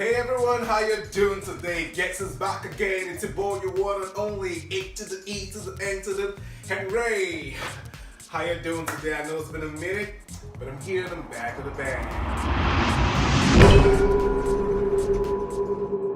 Hey everyone, how you doing today? Gets us back again. It's your boy, your one and only, A to the E to the N to the Henry. How you doing today? I know it's been a minute, but I'm here and I'm back with a bang.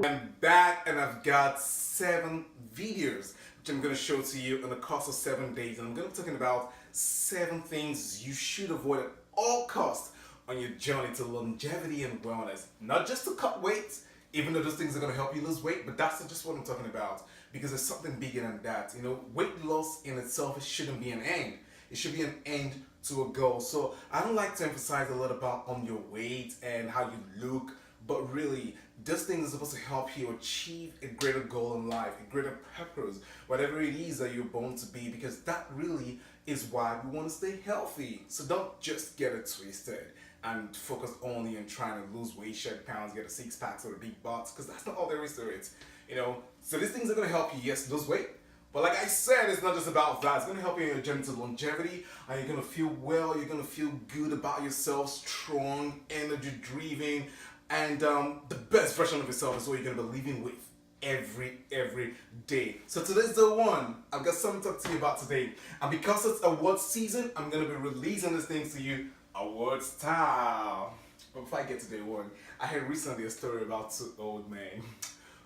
I'm back and I've got 7 videos which I'm going to show to you in the course of 7 days. And I'm going to be talking about 7 things you should avoid at all costs on your journey to longevity and wellness. Not just to cut weight, even though those things are going to help you lose weight, but that's not just what I'm talking about, because there's something bigger than that. You know, weight loss in itself, it shouldn't be an end. It should be an end to a goal. So I don't like to emphasize a lot about on your weight and how you look, but really, those things are supposed to help you achieve a greater goal in life, a greater purpose, whatever it is that you're born to be, because that really is why we want to stay healthy. So don't just get it twisted and focus only on trying to lose weight, shed pounds, get a six-pack or a big butts, because that's not all there is to it. You know, so these things are going to help you, yes, lose weight. But like I said, it's not just about that. It's going to help you in your journey to longevity, and you're going to feel well, you're going to feel good about yourself, strong, energy-driven, and the best version of yourself is what you're going to be living with every day. So today's the one. I've got something to talk to you about today. And because it's award season, I'm going to be releasing these things to you award style. But before I get to day one, I heard recently a story about 2 old men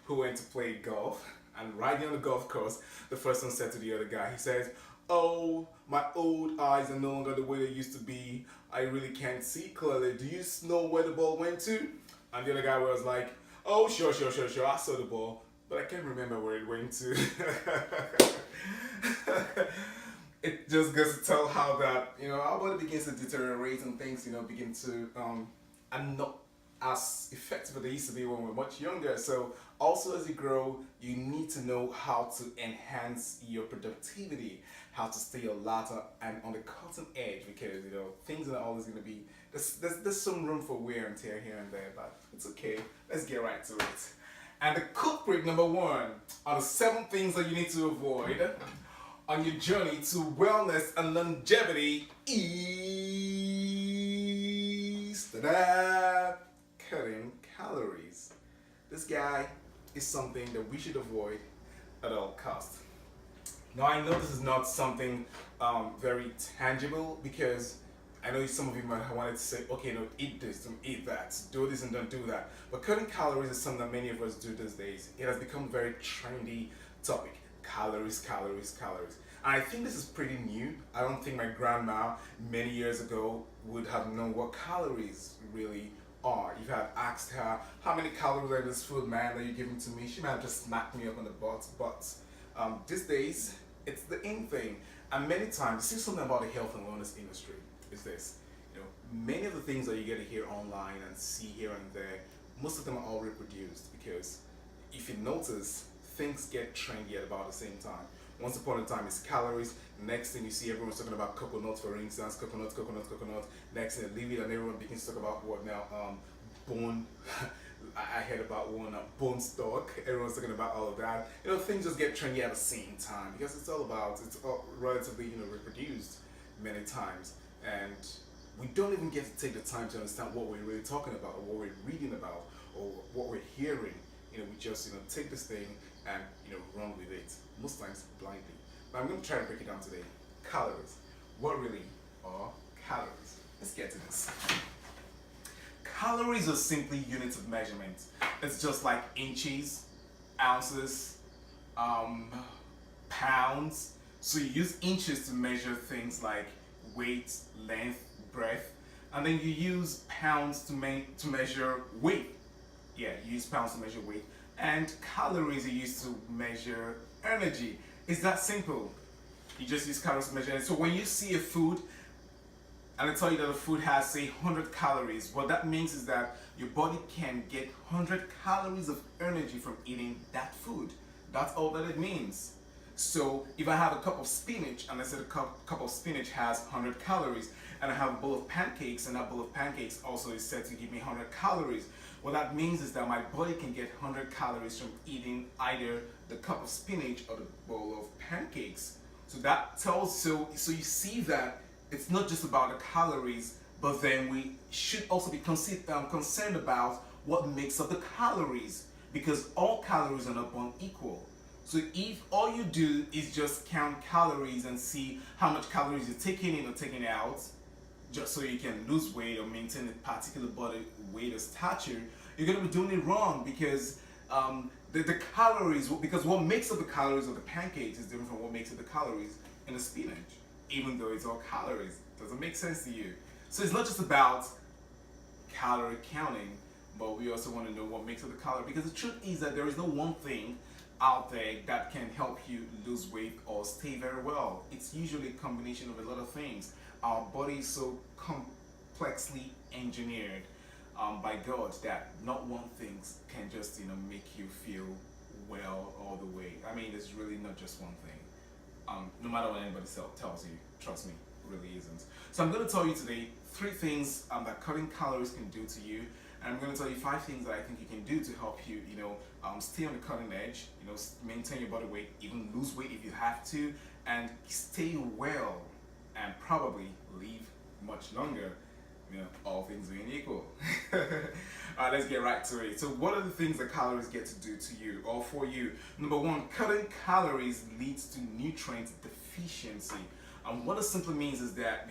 who went to play golf, and riding on the golf course, the first one said to the other guy, he says, "Oh, my old eyes are no longer the way they used to be. I really can't see clearly. Do you know where the ball went to?" And the other guy was like, "Oh, sure, I saw the ball, but I can't remember where it went to." It just goes to tell how that, you know, our body begins to deteriorate and things, you know, begin to, and not as effective as they used to be when we were much younger. So also as you grow, you need to know how to enhance your productivity, how to stay alert and on the cutting edge, because, you know, things are always going to be, there's some room for wear and tear here and there, but it's okay. Let's get right to it. And the culprit number 1 are the 7 things that you need to avoid on your journey to wellness and longevity is cutting calories. This guy is something that we should avoid at all costs. Now I know this is not something very tangible, because I know some of you might have wanted to say, okay, no, eat this, don't eat that, do this and don't do that. But cutting calories is something that many of us do these days. It has become a very trendy topic. Calories. And I think this is pretty new. I don't think my grandma many years ago would have known what calories really are. If I had asked her, how many calories are in this food, man, that you're giving to me, she might have just smacked me up on the butt. But these days, it's the in thing. And many times, see something about the health and wellness industry is this. You know, many of the things that you get to hear online and see here and there, most of them are all reproduced, because if you notice, things get trendy at about the same time. Once upon a time it's calories. Next thing you see, everyone's talking about coconut, for instance, coconut. Next thing they leave it and everyone begins to talk about what now? Bone. I heard about one, bone stock. Everyone's talking about all of that. You know, things just get trendy at the same time, because it's all relatively, you know, reproduced many times, and we don't even get to take the time to understand what we're really talking about, or what we're reading about, or what we're hearing. You know, we just, you know, take this thing and, you know, run with it, most times blindly. But I'm going to try to break it down today. Calories. What really are calories? Let's get to this. Calories are simply units of measurement. It's just like inches, ounces, pounds. So you use inches to measure things like weight, length, breadth, and then you use pounds to measure weight. Yeah, you use pounds to measure weight, and calories are used to measure energy. It's that simple. You just use calories to measure it. So when you see a food and I tell you that the food has, say, 100 calories, what that means is that your body can get 100 calories of energy from eating that food. That's all that it means. So if I have a cup of spinach, and I said a cup of spinach has 100 calories, and I have a bowl of pancakes, and that bowl of pancakes also is said to give me 100 calories, what that means is that my body can get 100 calories from eating either the cup of spinach or the bowl of pancakes. So that tells, so you see that it's not just about the calories, but then we should also be concerned about what makes up the calories, because all calories are not born equal. So if all you do is just count calories and see how much calories you're taking in or taking out, just so you can lose weight or maintain a particular body weight or stature, you're going to be doing it wrong, because the calories, because what makes up the calories of the pancakes is different from what makes up the calories in the spinach, even though it's all calories. Doesn't make sense to you. So it's not just about calorie counting, but we also want to know what makes up the calorie, because the truth is that there is no one thing out there that can help you lose weight or stay very well. It's usually a combination of a lot of things. Our body is so complexly engineered by God that not one thing can just make you feel well all the way. I mean, it's really not just one thing. No matter what anybody else tells you, trust me, it really isn't. So I'm going to tell you today 3 things that cutting calories can do to you, and I'm going to tell you 5 things that I think you can do to help you, stay on the cutting edge, maintain your body weight, even lose weight if you have to, and stay well, and probably live much longer. All things being equal. Alright, let's get right to it. So what are the things that calories get to do to you or for you? Number 1, cutting calories leads to nutrient deficiency. What it simply means is that,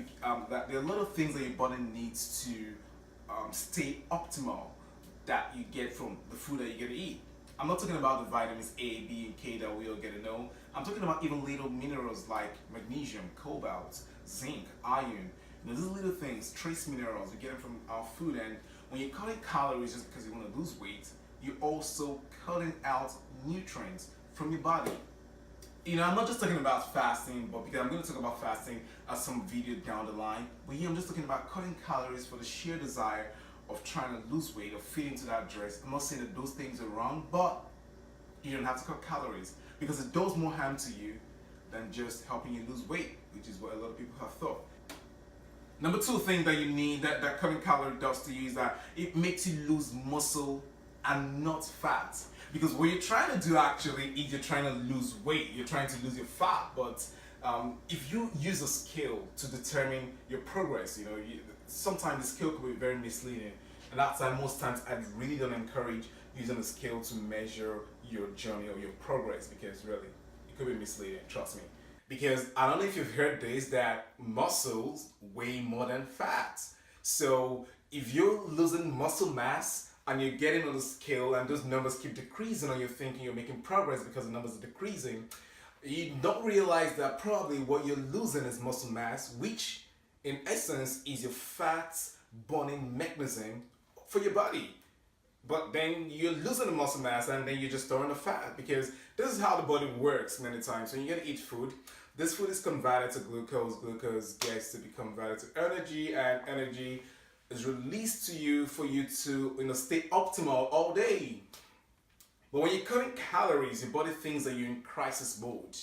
that there are a lot of things that your body needs to stay optimal that you get from the food that you get to eat. I'm not talking about the vitamins A, B, and K that we all get to know. I'm talking about even little minerals like magnesium, cobalt, zinc, iron. These little things, trace minerals, we get them from our food. And when you're cutting calories just because you want to lose weight, you're also cutting out nutrients from your body. I'm not just talking about fasting, but because I'm going to talk about fasting as some video down the line. But here I'm just talking about cutting calories for the sheer desire of trying to lose weight or fit into that dress. I'm not saying that those things are wrong, but you don't have to cut calories, because it does more harm to you than just helping you lose weight, which is what a lot of people have thought. Number 2 thing that you need, that cutting calorie does to you, is that it makes you lose muscle and not fat. Because what you're trying to do actually is you're trying to lose weight, you're trying to lose your fat. But if you use a scale to determine your progress, sometimes the scale could be very misleading. And that's why most times I really don't encourage using a scale to measure your journey or your progress, because really, it could be misleading, trust me. Because I don't know if you've heard this, that muscles weigh more than fat. So if you're losing muscle mass and you're getting on the scale and those numbers keep decreasing, and you're thinking you're making progress because the numbers are decreasing, you don't realize that probably what you're losing is muscle mass, which in essence is your fat burning mechanism for your body. But then you're losing the muscle mass and then you're just storing the fat, because this is how the body works many times. When you're going to eat food, this food is converted to glucose. Glucose gets to be converted to energy, and energy is released to you for you to stay optimal all day. But when you're cutting calories, your body thinks that you're in crisis mode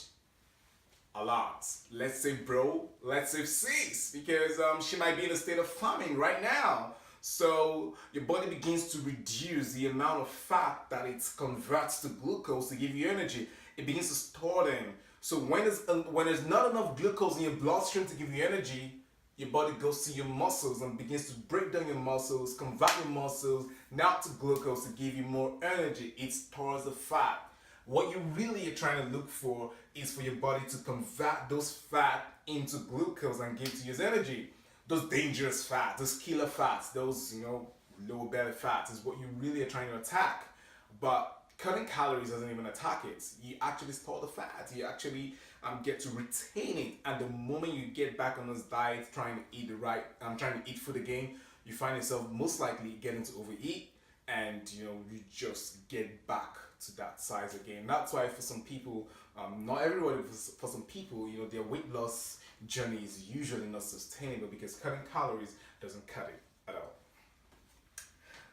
a lot. Let's say bro, let's say sis, because she might be in a state of famine right now. So your body begins to reduce the amount of fat that it converts to glucose to give you energy. It begins to store them. So when there's not enough glucose in your bloodstream to give you energy, your body goes to your muscles and begins to break down your muscles, convert your muscles now to glucose to give you more energy. It stores the fat. What you really are trying to look for is for your body to convert those fat into glucose and give to you as energy. Those dangerous fats, those killer fats, those lower belly fats is what you really are trying to attack. But cutting calories doesn't even attack it. You actually store the fat. You actually get to retain it. And the moment you get back on this diet, trying to eat trying to eat food again, you find yourself most likely getting to overeat, and you just get back to that size again. That's why for some people, not everybody, for some people, their weight loss journey is usually not sustainable, because cutting calories doesn't cut it at all.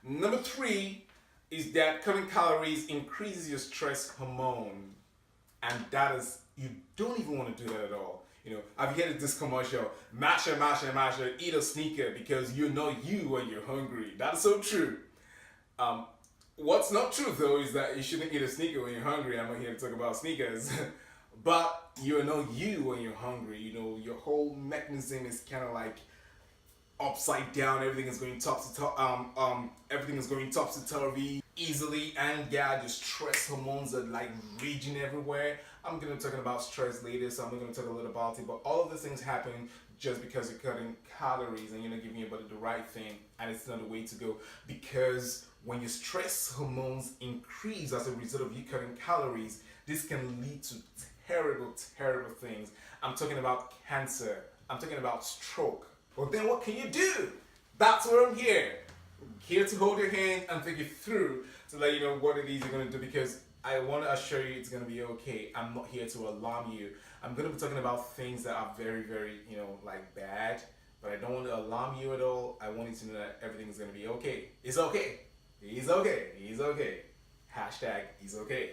Number 3 is that cutting calories increases your stress hormone, and that is, you don't even want to do that at all. I've heard this commercial, masher, eat a sneaker because you know you when you're hungry. That's so true. What's not true though is that you shouldn't eat a sneaker when you're hungry. I'm not here to talk about sneakers. But you know you when you're hungry. Your whole mechanism is kind of like upside down. Everything is going everything is going topsy turvy easily, and yeah, the stress hormones are like raging everywhere. I'm gonna be talking about stress later, so I'm not gonna talk a little about it. But all of these things happen just because you're cutting calories and you're not giving your body the right thing, and it's not the way to go. Because when your stress hormones increase as a result of you cutting calories, this can lead to terrible, terrible things. I'm talking about cancer. I'm talking about stroke. Well, then what can you do? That's where I'm here. Here to hold your hand and take you through to let you know what it is you're going to do, because I want to assure you it's going to be okay. I'm not here to alarm you. I'm going to be talking about things that are very, very, like bad, but I don't want to alarm you at all. I want you to know that everything is going to be okay. It's okay. He's okay. He's okay. Hashtag he's okay.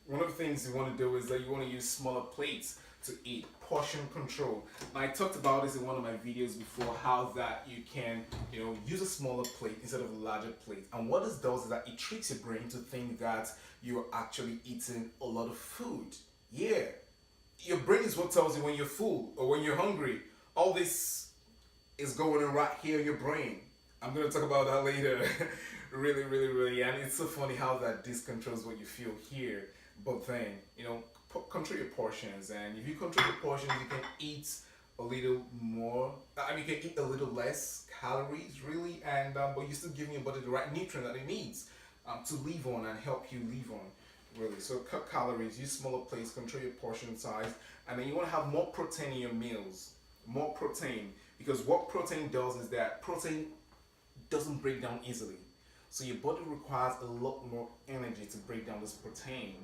One of the things you want to do is that you want to use smaller plates to eat. Portion control. Now, I talked about this in one of my videos before, how that you can use a smaller plate instead of a larger plate. And what this does is that it tricks your brain to think that you're actually eating a lot of food. Yeah, your brain is what tells you when you're full or when you're hungry. All this is going on right here in your brain. I'm going to talk about that later. Really, really, really. And it's so funny how that this controls what you feel here. But then, control your portions, and if you control your portions, you can eat a little more. You can eat a little less calories, really, and but you're still giving your body the right nutrient that it needs to live on and help you live on, really. So cut calories, use smaller plates, control your portion size, and then you want to have more protein in your meals. More protein, because what protein does is that protein doesn't break down easily. So your body requires a lot more energy to break down this protein.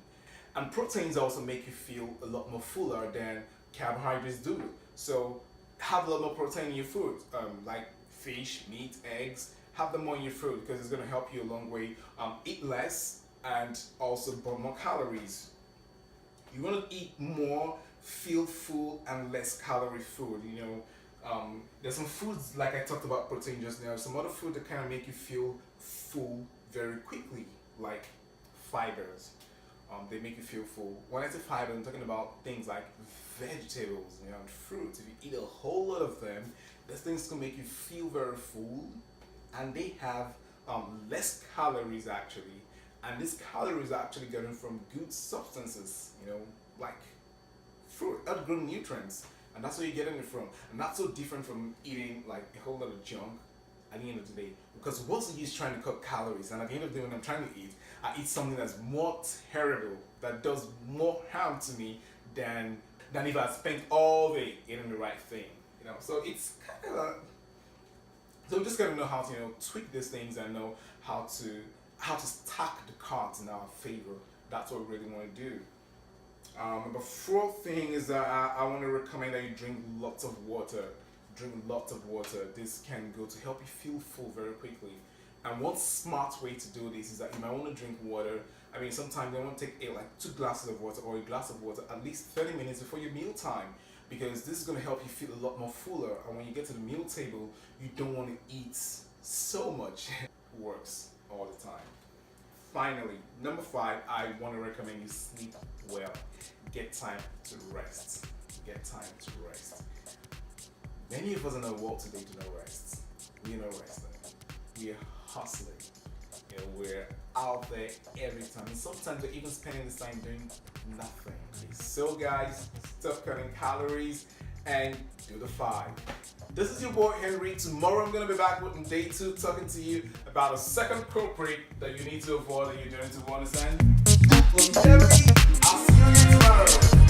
And proteins also make you feel a lot more fuller than carbohydrates do. So have a lot more protein in your food, like fish, meat, eggs. Have them more in your food because it's going to help you a long way. Eat less and also burn more calories. You want to eat more, feel full, and less calorie food. There's some foods, like I talked about protein just now, some other food that kind of make you feel full very quickly, like fibers. They make you feel full. When I say fiber, I'm talking about things like vegetables, and fruits. If you eat a whole lot of them, those things can make you feel very full, and they have less calories actually. And these calories are actually getting from good substances, like fruit, earth-grown nutrients, and that's where you're getting it from. And that's so different from eating like a whole lot of junk at the end of the day. Because what's the use trying to cut calories, and at the end of the day when I'm trying to eat, I eat something that's more terrible, that does more harm to me than if I spent all day eating the right thing. So it's kind of so we just gotta know how to tweak these things and know how to stack the cards in our favor. That's what we really want to do. The fourth thing is that I want to recommend that you drink lots of water. Drink lots of water. This can go to help you feel full very quickly. And one smart way to do this is that you might want to drink water. Sometimes you want to take like 2 glasses of water or a glass of water at least 30 minutes before your meal time, because this is going to help you feel a lot more fuller. And when you get to the meal table, you don't want to eat so much. Works all the time. Finally, number 5, I want to recommend you sleep well. Get time to rest. Get time to rest. Many of us in the world today do not rest. We're not resting. We're hustling. We're out there every time. And sometimes we're even spending this time doing nothing. So guys, stop cutting calories and do the 5. This is your boy Henry. Tomorrow I'm going to be back with day 2 talking to you about a second culprit that you need to avoid and you don't need to understand. Longevity. I'll see you again tomorrow.